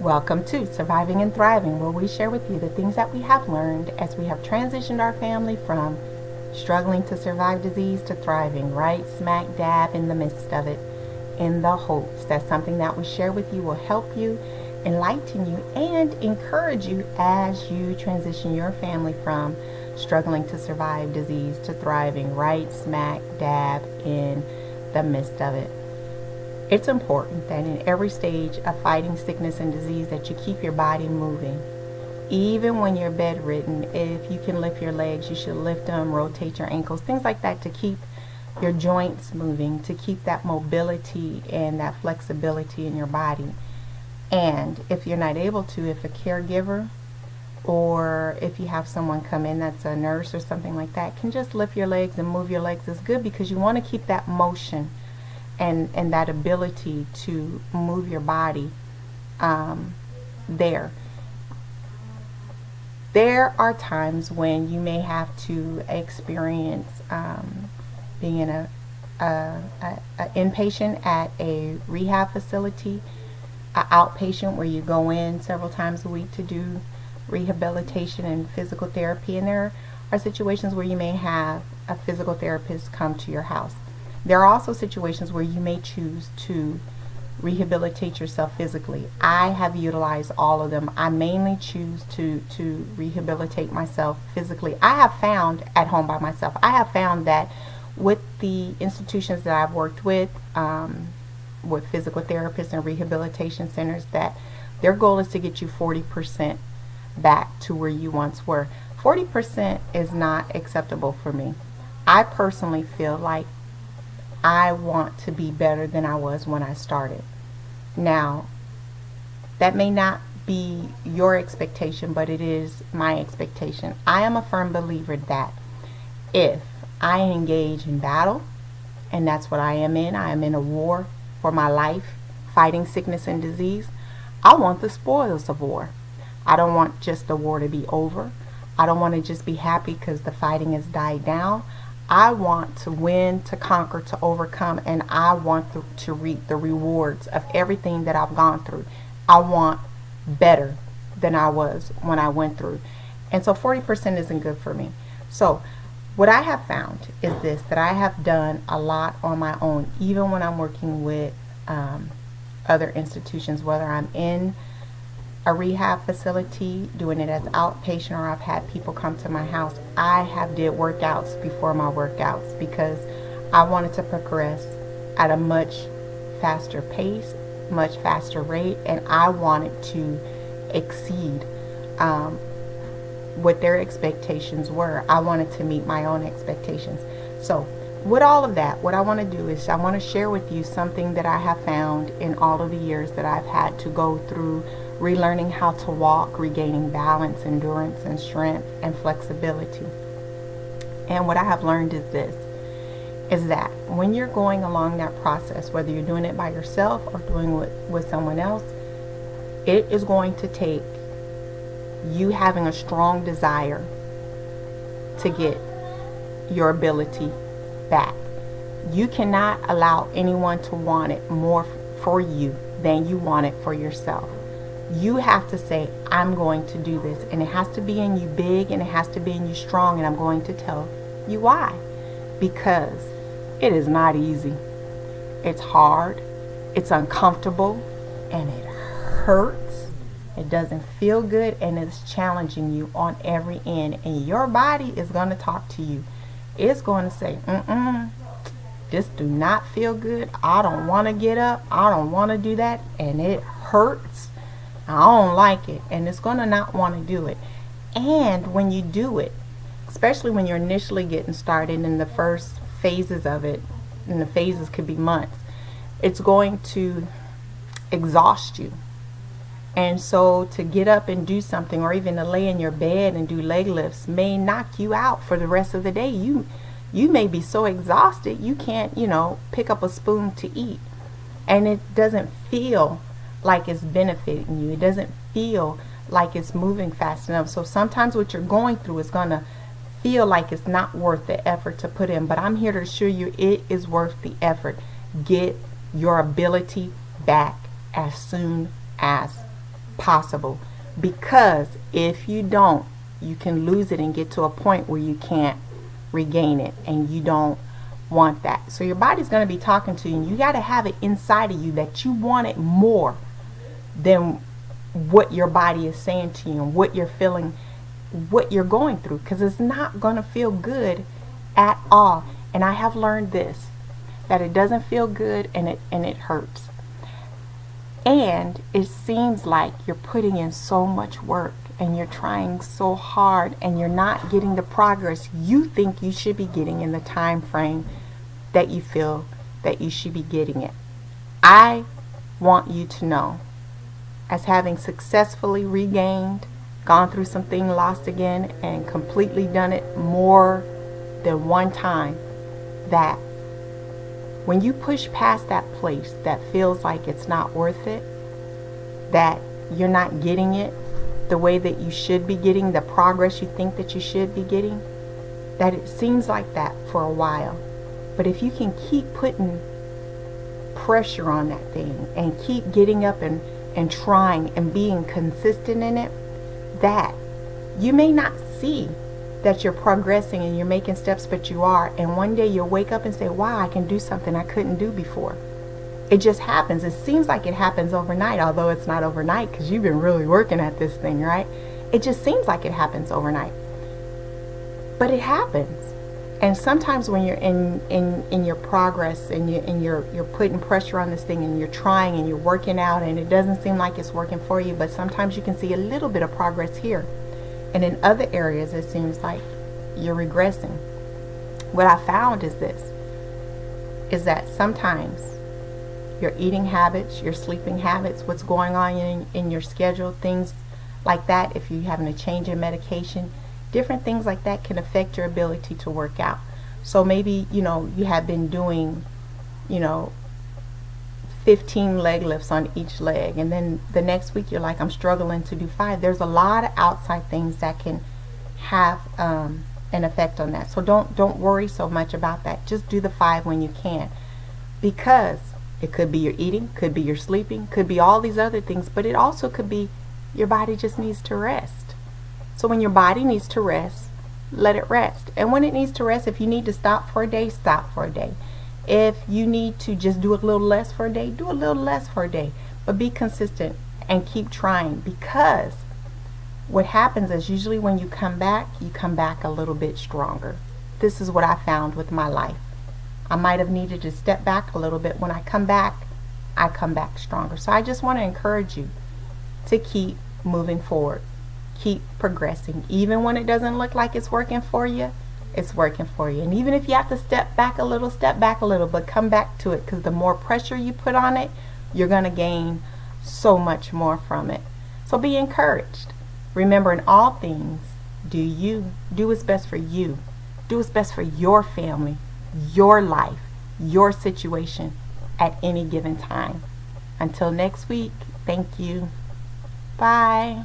Welcome to Surviving and Thriving, where we share with you the things that we have learned as we have transitioned our family from struggling to survive disease to thriving right smack dab in the midst of it, in the hopes that something that we share with you will help you, enlighten you, and encourage you as you transition your family from struggling to survive disease to thriving right smack dab in the midst of it. It's important that in every stage of fighting sickness and disease that you keep your body moving. Even when you're bedridden, if you can lift your legs, you should lift them, rotate your ankles, things like that, to keep your joints moving, to keep that mobility and that flexibility in your body. And if you're not able to, if a caregiver or if you have someone come in that's a nurse or something like that, can just lift your legs and move your legs, is good, because you want to keep that motion and that ability to move your body there. There are times when you may have to experience being in a inpatient at a rehab facility, an outpatient where you go in several times a week to do rehabilitation and physical therapy, and there are situations where you may have a physical therapist come to your house. There are also situations where you may choose to rehabilitate yourself physically. I have utilized all of them. I mainly choose to rehabilitate myself physically. I have found at home by myself, I have found that with the institutions that I've worked with physical therapists and rehabilitation centers, that their goal is to get you 40% back to where you once were. 40% is not acceptable for me. I personally feel like I want to be better than I was when I started. Now, that may not be your expectation, but it is my expectation. I am a firm believer that if I engage in battle, and that's what I am in a war for my life, fighting sickness and disease, I want the spoils of war. I don't want just the war to be over. I don't want to just be happy because the fighting has died down. I want to win, to conquer, to overcome, and I want to reap the rewards of everything that I've gone through. I want better than I was when I went through. And so 40% isn't good for me. So what I have found is this, that I have done a lot on my own, even when I'm working with other institutions, whether I'm in a rehab facility, doing it as outpatient, or I've had people come to my house. I have did workouts before my workouts because I wanted to progress at a much faster pace, much faster rate, and I wanted to exceed what their expectations were. I wanted to meet my own expectations. So with all of that, what I want to do is I want to share with you something that I have found in all of the years that I've had to go through relearning how to walk, regaining balance, endurance, and strength, and flexibility. And what I have learned is this, is that when you're going along that process, whether you're doing it by yourself or doing it with someone else, it is going to take you having a strong desire to get your ability back. You cannot allow anyone to want it more for you than you want it for yourself. You have to say, I'm going to do this, and it has to be in you big, and it has to be in you strong, and I'm going to tell you why. Because it is not easy. It's hard, it's uncomfortable, and it hurts. It doesn't feel good, and it's challenging you on every end, and your body is going to talk to you. It's going to say, this do not feel good. I don't want to get up. I don't want to do that, and it hurts. I don't like it, and it's going to not want to do it. And when you do it, especially when you're initially getting started in the first phases of it, and the phases could be months, it's going to exhaust you. And so to get up and do something, or even to lay in your bed and do leg lifts, may knock you out for the rest of the day. You may be so exhausted you can't, pick up a spoon to eat. And it doesn't feel like it's benefiting you. It doesn't feel like it's moving fast enough. So sometimes what you're going through is going to feel like it's not worth the effort to put in. But I'm here to assure you it is worth the effort. Get your ability back as soon as possible, because if you don't, you can lose it and get to a point where you can't regain it, and you don't want that. So your body's going to be talking to you, and you got to have it inside of you that you want it more than what your body is saying to you and what you're feeling, what you're going through, because it's not going to feel good at all. And I have learned this, that it doesn't feel good, and it hurts, and it seems like you're putting in so much work and you're trying so hard, and you're not getting the progress you think you should be getting in the time frame that you feel that you should be getting it. I want you to know, as having successfully regained, gone through something, lost again, and completely done it more than one time, that when you push past that place that feels like it's not worth it, that you're not getting it the way that you should be getting, the progress you think that you should be getting, that it seems like that for a while. But if you can keep putting pressure on that thing and keep getting up and trying and being consistent in it, that you may not see that you're progressing and you're making steps, but you are. And one day you'll wake up and say, wow, I can do something I couldn't do before. It just happens. It seems like it happens overnight, although it's not overnight, because you've been really working at this thing, right? It just seems like it happens overnight, but it happens. And sometimes when you're in your progress, and you're putting pressure on this thing, and you're trying and you're working out, and it doesn't seem like it's working for you, but sometimes you can see a little bit of progress here, and in other areas it seems like you're regressing. What I found is this, is that sometimes your eating habits, your sleeping habits, what's going on in your schedule, things like that, if you're having a change in medication, different things like that can affect your ability to work out. So maybe, you have been doing, 15 leg lifts on each leg, and then the next week you're like, I'm struggling to do 5. There's a lot of outside things that can have an effect on that. So don't worry so much about that. Just do the 5 when you can, because it could be your eating, could be your sleeping, could be all these other things, but it also could be your body just needs to rest. So when your body needs to rest, let it rest. And when it needs to rest, if you need to stop for a day, stop for a day. If you need to just do a little less for a day, do a little less for a day. But be consistent and keep trying, because what happens is usually when you come back a little bit stronger. This is what I found with my life. I might have needed to step back a little bit. When I come back stronger. So I just want to encourage you to keep moving forward. Keep progressing. Even when it doesn't look like it's working for you, it's working for you. And even if you have to step back a little, but come back to it, because the more pressure you put on it, you're going to gain so much more from it. So be encouraged. Remember, in all things, do what's best for you. Do what's best for your family, your life, your situation at any given time. Until next week, thank you. Bye.